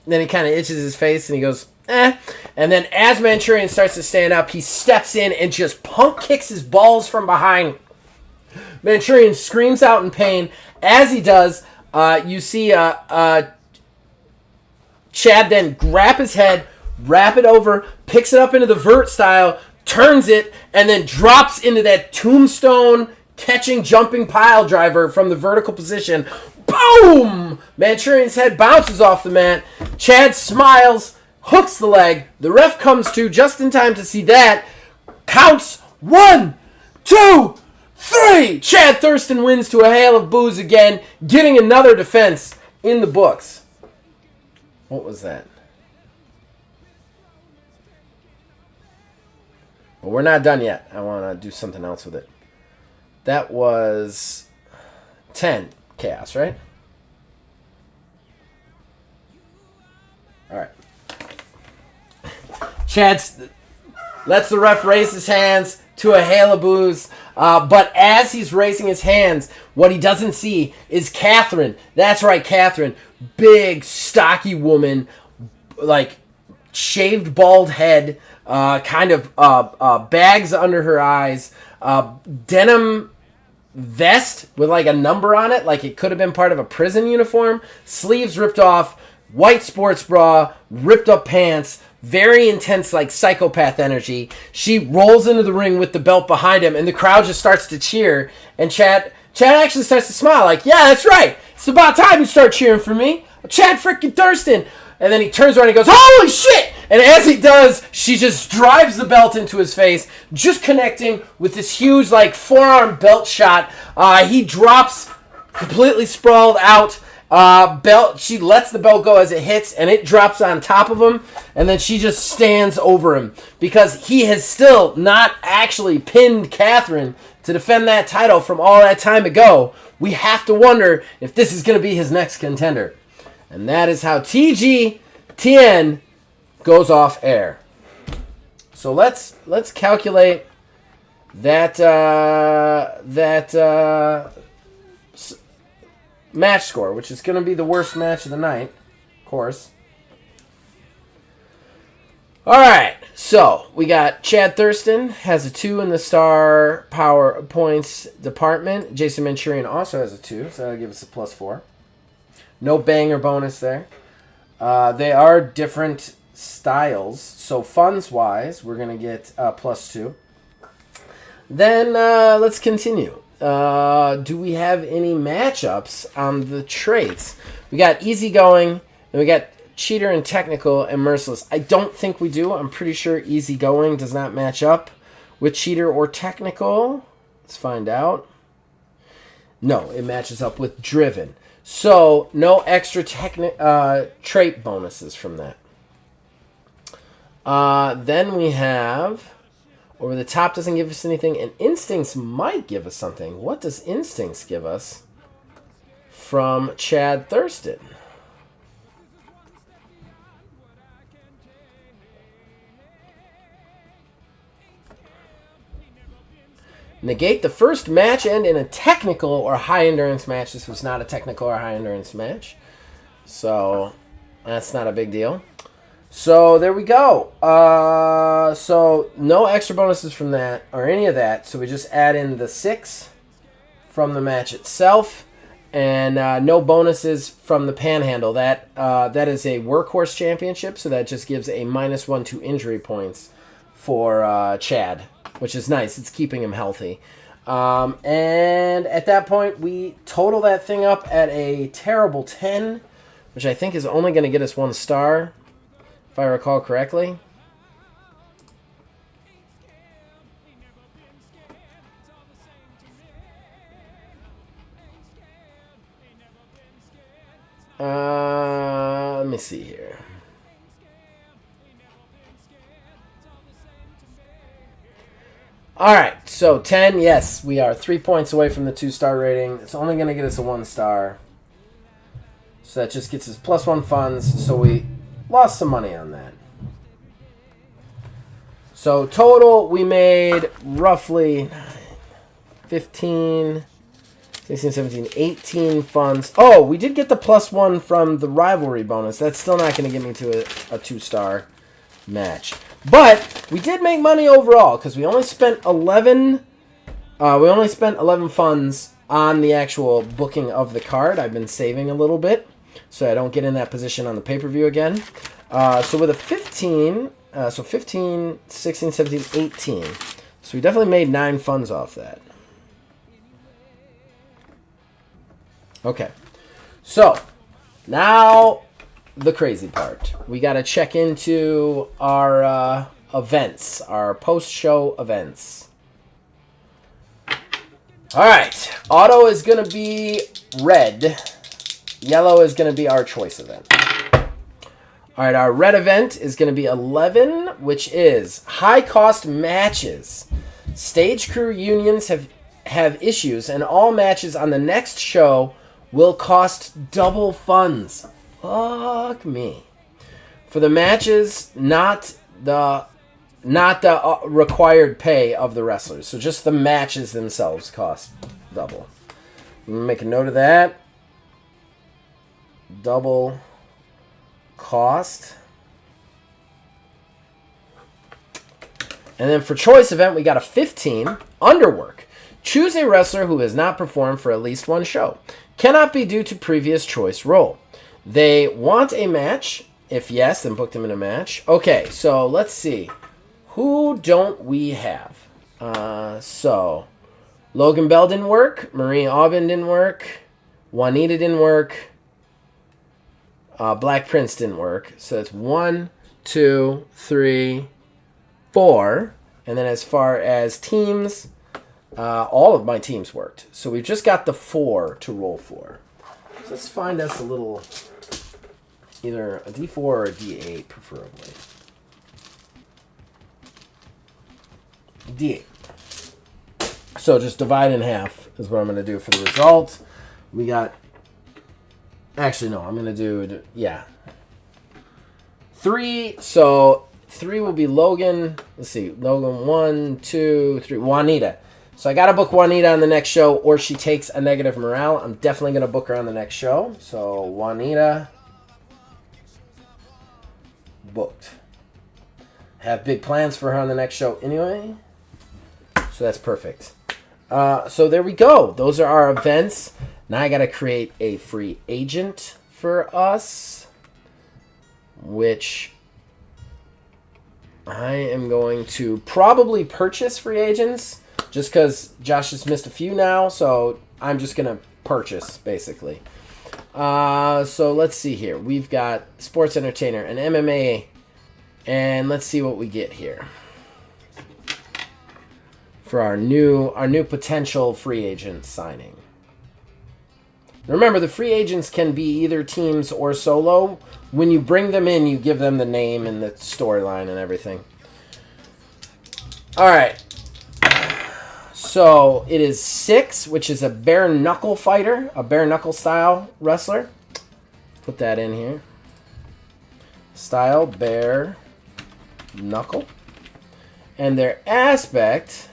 Then he kind of itches his face and he goes, eh. And then as Manchurian starts to stand up, he steps in and just punk kicks his balls from behind. Manchurian screams out in pain. As he does, you see Chad then grab his head, wrap it over, picks it up into the vert style, turns it, and then drops into that tombstone catching jumping pile driver from the vertical position. Boom! Manchurian's head bounces off the mat. Chad smiles, hooks the leg. The ref comes to just in time to see that. Counts 1, 2, 3. Chad Thurston wins to a hail of boos again, getting another defense in the books. What was that? Well, we're not done yet. I want to do something else with it. That was 10 chaos, right? All right. Chad lets the ref raise his hands to a hail of boos. But as he's raising his hands, what he doesn't see is Catherine. That's right, Catherine. Big, stocky woman, like shaved bald head, kind of bags under her eyes, denim vest with like a number on it, like it could have been part of a prison uniform, sleeves ripped off, white sports bra, ripped up pants, very intense, like psychopath energy. She rolls into the ring with the belt behind him, and the crowd just starts to cheer. And Chad actually starts to smile, like, yeah, that's right. It's about time you start cheering for me. Chad freaking Thurston. And then he turns around and he goes, holy shit! And as he does, she just drives the belt into his face, just connecting with this huge, like, forearm belt shot. He drops completely sprawled out. She lets the belt go as it hits, and it drops on top of him, and then she just stands over him because he has still not actually pinned Catherine to defend that title from all that time ago. We have to wonder if this is going to be his next contender. And that is how TGTN goes off air. So let's calculate that match score, which is going to be the worst match of the night, of course. All right, so we got Chad Thurston has a 2 in the star power points department. Jason Manchurian also has a 2, so that'll give us a +4. No banger bonus there. They are different styles, so funds-wise, we're going to get +2. Then let's continue. Do we have any matchups on the traits? We got easygoing, and we got cheater and technical and merciless. I don't think we do. I'm pretty sure easygoing does not match up with cheater or technical. Let's find out. No, it matches up with driven. So no extra trait bonuses from that. Then we have over the top doesn't give us anything, and instincts might give us something. What does instincts give us from Chad Thurston? Negate the first match end in a technical or high endurance match. This was not a technical or high endurance match, so that's not a big deal. So there we go. So no extra bonuses from that or any of that. So we just add in the 6 from the match itself, and no bonuses from the panhandle. That is a workhorse championship, so that just gives a -1 to injury points for Chad, which is nice. It's keeping him healthy. And at that point, we total that thing up at a terrible 10, which I think is only going to get us 1 star, if I recall correctly. Let me see here. All right, so 10, yes, we are 3 points away from the 2-star rating. It's only going to get us a 1 star. So that just gets us +1 funds, so we lost some money on that. So total, we made roughly 15, 16, 17, 18 funds. Oh, we did get the +1 from the rivalry bonus. That's still not going to get me to a 2-star match. But we did make money overall because we only spent 11. We only spent 11 funds on the actual booking of the card. I've been saving a little bit so I don't get in that position on the pay-per-view again. So with a 15, so 15, 16, 17, 18. So we definitely made 9 funds off that. Okay. So now the crazy part. We got to check into our events, our post-show events. All right. Auto is going to be red. Yellow is going to be our choice event. All right, our red event is going to be 11, which is high-cost matches. Stage crew unions have issues, and all matches on the next show will cost double funds. Fuck me. For the matches, not the required pay of the wrestlers. So just the matches themselves cost double. Make a note of that. Double cost. And then for choice event, we got a 15. Underwork. Choose a wrestler who has not performed for at least one show. Cannot be due to previous choice role. They want a match. If yes, then book them in a match. Okay, so let's see. Who don't we have? So, Logan Bell didn't work. Marie Aubin didn't work. Juanita didn't work. Black Prince didn't work. So it's 1, 2, 3, 4. And then as far as teams, all of my teams worked. So we've just got the 4 to roll for. So let's find us a little, either a D4 or a D8 preferably. D8. So just divide in half is what I'm going to do for the result. We got, actually no, I'm going to do, 3. So 3 will be Logan. Let's see, Logan 1, 2, 3. Juanita. So I got to book Juanita on the next show, or she takes a negative morale. I'm definitely going to book her on the next show. So Juanita booked. Have big plans for her on the next show anyway. So that's perfect. So there we go. Those are our events. Now I got to create a free agent for us, which I am going to probably purchase free agents just because Josh has missed a few now. So I'm just going to purchase basically. So let's see here. We've got sports entertainer and MMA, and let's see what we get here for our new potential free agent signing. Remember, the free agents can be either teams or solo. When you bring them in, you give them the name and the storyline and everything. All right. So it is 6, which is a bare knuckle fighter, a bare knuckle style wrestler. Put that in here. Style bare knuckle. And their aspect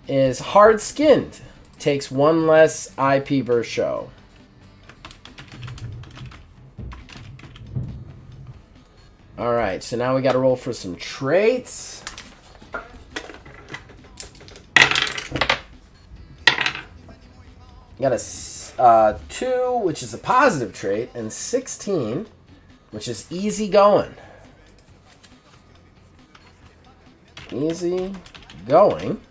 is hard skinned. Takes 1 less IP per show. All right, so now we got to roll for some traits. Got a 2, which is a positive trait, and 16, which is easy going. Easy going.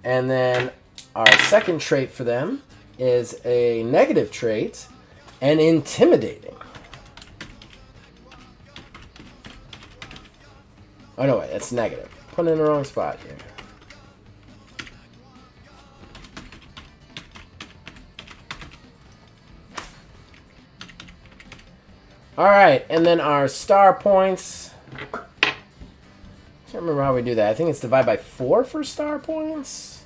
And then our second trait for them is a negative trait and intimidating. Oh, no, wait, that's negative. Put it in the wrong spot here. All right, and then our star points. Can't remember how we do that. I think it's divide by 4 for star points.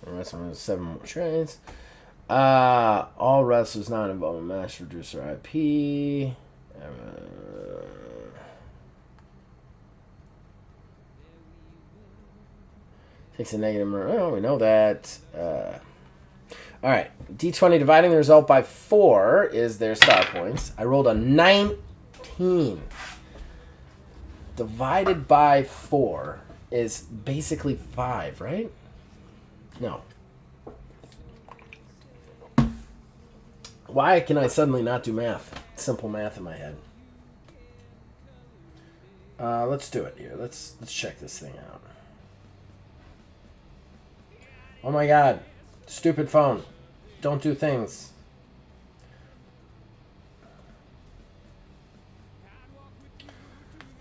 Wrestling 7 more trains. All wrestlers not involved in match reduce their IP. Takes a negative. Oh, we know that. All right. D20 dividing the result by 4 is their star points. I rolled a 19. Divided by 4 is basically 5, right? No. Why can I suddenly not do math? Simple math in my head. Let's do it here. Let's check this thing out. Oh my god. Stupid phone. Don't do things.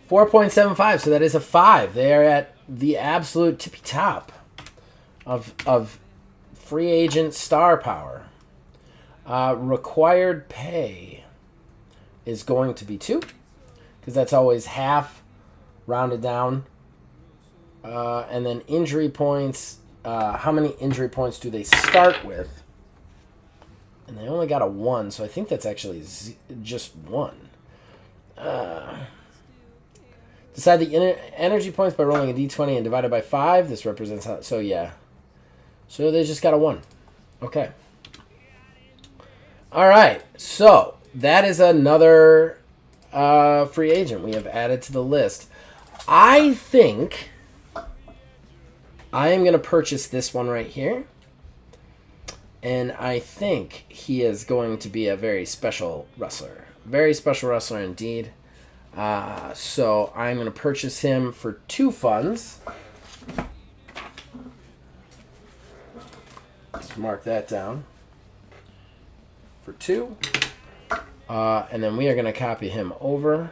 $4.75, so that is a 5. They are at the absolute tippy top of free agent star power. Required pay. is going to be 2, because that's always half rounded down. And then injury points, how many injury points do they start with? And they only got a 1, so I think that's actually just 1. Decide the energy points by rolling a d20 and divided by 5. This represents how, so yeah. So they just got a 1. Okay. All right. So that is another free agent we have added to the list. I think I am going to purchase this one right here. And I think he is going to be a very special wrestler. Very special wrestler indeed. So I'm going to purchase him for 2 funds. Let's mark that down. For 2. And then we are going to copy him over.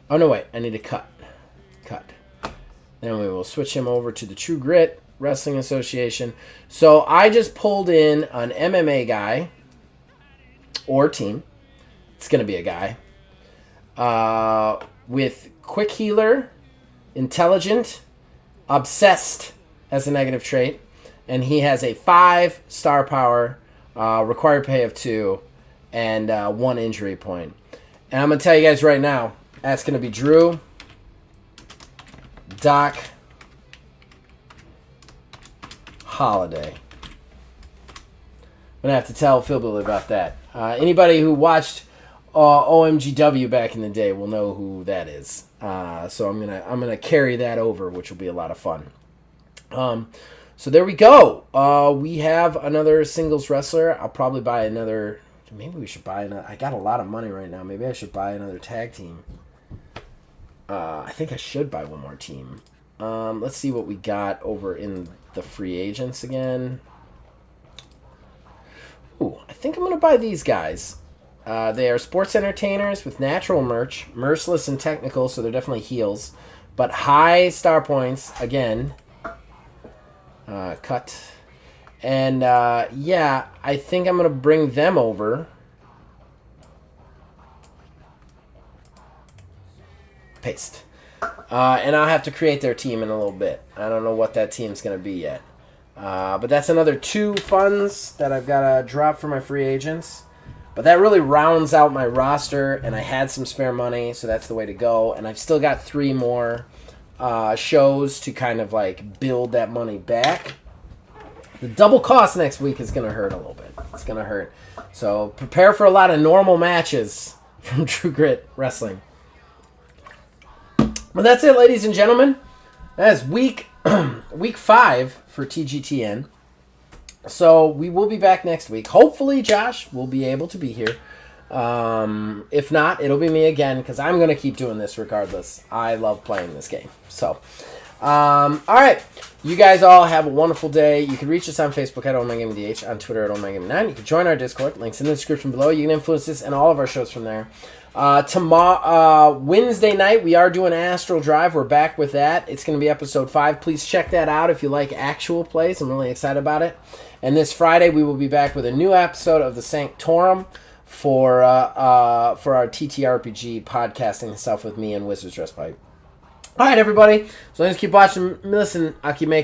Oh, no, wait. I need to cut. Then we will switch him over to the True Grit Wrestling Association. So I just pulled in an MMA guy or team. It's going to be a guy. With Quick Healer, Intelligent, Obsessed as a negative trait. And he has a 5 star power, required pay of 2, and 1 injury point. And I'm going to tell you guys right now, that's going to be Drew, Doc, Holiday. I'm going to have to tell Phil Billy about that. Anybody who watched OMGW back in the day will know who that is. So I'm gonna carry that over, which will be a lot of fun. So there we go. We have another singles wrestler. I'll probably buy another. Maybe we should buy another. I got a lot of money right now. Maybe I should buy another tag team. I think I should buy one more team. Let's see what we got over in the free agents again. Ooh, I think I'm going to buy these guys. They are sports entertainers with natural merch, merciless and technical, so they're definitely heels. But high star points, again. Cut. And, yeah, I think I'm going to bring them over. Paste. And I'll have to create their team in a little bit. I don't know what that team's going to be yet. But that's another 2 funds that I've got to drop for my free agents. But that really rounds out my roster, and I had some spare money, so that's the way to go. And I've still got 3 more shows to kind of like build that money back. The double cost next week is going to hurt a little bit. It's going to hurt. So prepare for a lot of normal matches from True Grit Wrestling. But that's it, ladies and gentlemen. That is week 5 for TGTN. So we will be back next week. Hopefully Josh will be able to be here. If not, it'll be me again, because I'm going to keep doing this regardless. I love playing this game. So, all right. You guys all have a wonderful day. You can reach us on Facebook at OhMyGamingDH, on Twitter at OhMyGaming9. You can join our Discord. Links in the description below. You can influence this and all of our shows from there. Tomorrow, Wednesday night, we are doing Astral Drive. We're back with that. It's going to be episode 5. Please check that out if you like actual plays. I'm really excited about it. And this Friday, we will be back with a new episode of the Sanctorum for our TTRPG podcasting stuff with me and Wizards Dress Pipe. All right, everybody. So let's keep watching. Listen, I'll keep making